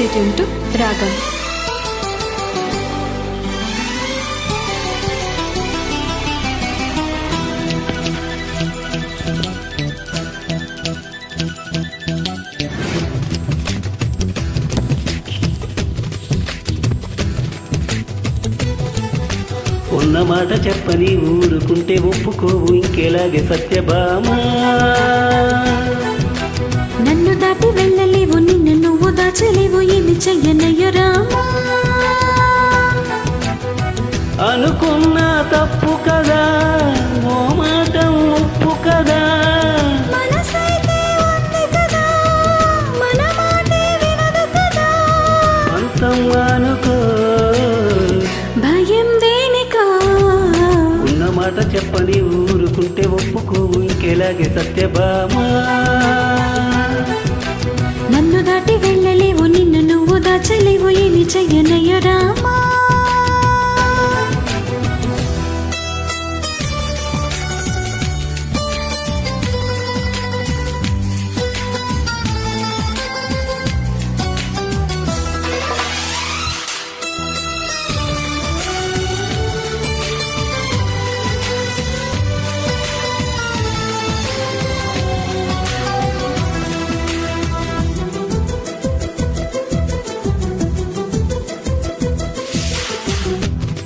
Stay tuned to Ragam. ఉన్న మాట చెప్పని ఊరుకుంటే ఒప్పుకోవు ఇంకెలాగే సత్యభామా. నన్ను దాటి వెళ్ళలేవు, నిన్ను నువ్వు దాచలేవు, ఏమి చెయ్యనయ్య రామా. అనుకున్నా తప్పు కదా, ఓ మాట ఉప్పు కదా, మనసైతే ఉంది కదా, మన మాటే వినదు కదా. అంతం అనుకో, భయం దేనికా. ఉన్న మాట చెప్పని ఊరుకుంటే ఒప్పుకోవు ఇంకెలాగే సత్యభామా. నన్ను దాటి వెళ్ళలేవు, నిన్ను నువ్వు దాచలేవు, ఏమి చెయ్యనయ్య రామా.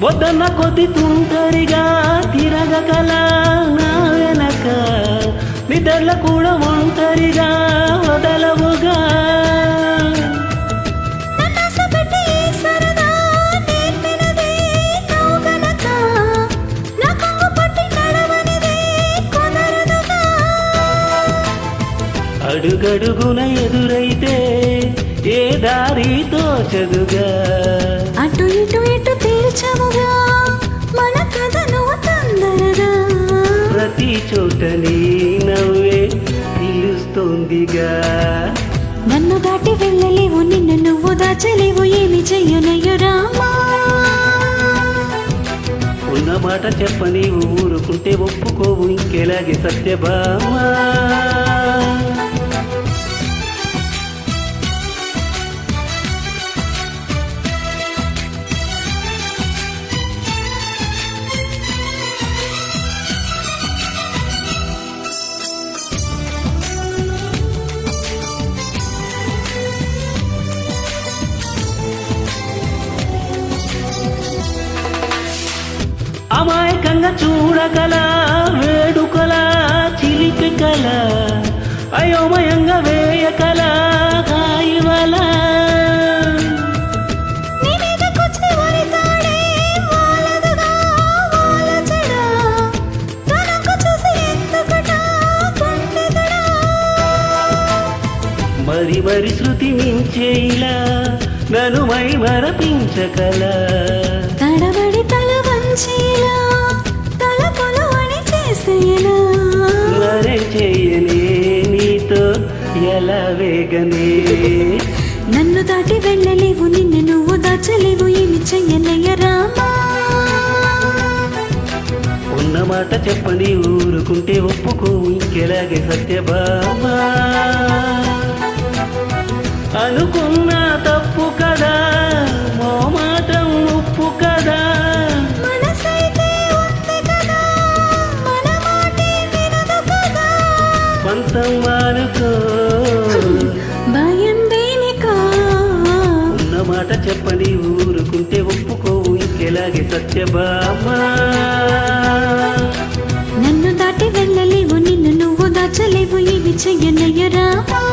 వద్దన్న కొద్ది తుంటరిగా తిరగకల నా వెనక, నిద్రల కూడా ఒంటరిగా వదలవుగా. అడుగడుగున ఎదురైతే ఏ దారితో చదుగా, అటు ఇటు ఇటు తీర్చవుగా మన కథను తొందరగా. ప్రతి చోట నీ నవ్వే పిలుస్తోందిగా. నన్ను దాటి వెళ్ళలేవు, నిన్ను నువ్వు దాచలేవు, ఏమి చెయ్యనయ్య రామా. ఉన్న మాట చెప్పని ఊరుకుంటే ఒప్పుకోవు ఇంకెలాగే సత్యభామా. అమాయకంగా చూడగల వేడుకల చిలిపి కల, అయోమయంగా వేయకల కాయివల. మరి మరి శృతి మించేలా నన్ను మై మరపించకల, తడబడి తల వంచేలా తలపులు అని చేసేలా. మరే చేయనే నీతో ఎలా వేగనే. నన్ను దాటి వెళ్ళలేవు, నిన్ను నువ్వు దాచలేవు, ఏమి చెయ్యనయ్య రామా. ఉన్న మాట చెప్పని ఊరుకుంటే ఒప్పుకోవు ఇంకెలాగే సత్యభామా. అనుకున్నా తప్పు కదా, ఓ మాట ఉప్పు కదా, మనసైతే ఉంది కదా, మన మాటే వినదు కదా. పంతం అనుకో, భయం దేనికా. ఉన్న మాట చెప్పని ఊరుకుంటే ఒప్పుకోవు ఇంకెలాగే సత్యభామా. నన్ను దాటి వెళ్ళలేవు, నిన్ను నువ్వు దాచలేవు, ఏమి చెయ్యనయ్య రామా.